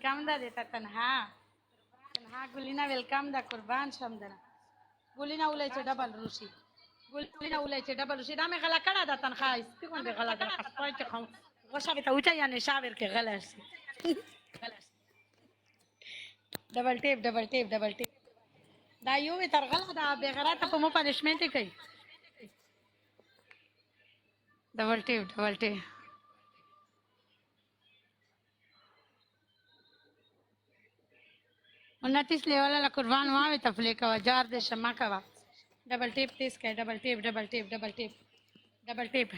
welcome दा देता तन्हा तन्हा गुलीना वेलकम दा कुर्बान शमदना गुलीना उलायचे डबल रुशी गुलीना उलायचे डबल रुशी दामे गला कड़ा दा तनखा इस्ती कौन दे गला दा खस्पाय के खाऊं वशा बेटा ऊंचा यानी शावर के गला से double tape double tape double tape दा यू में तरगला दा बेगरा ता पमो पनिशमेंट कई डबल टेप 29 लेवल वाला कुर्बान वहाँ में तफले का जार दे शमा का डबल टेप तेज का double tape double tape double tape double tape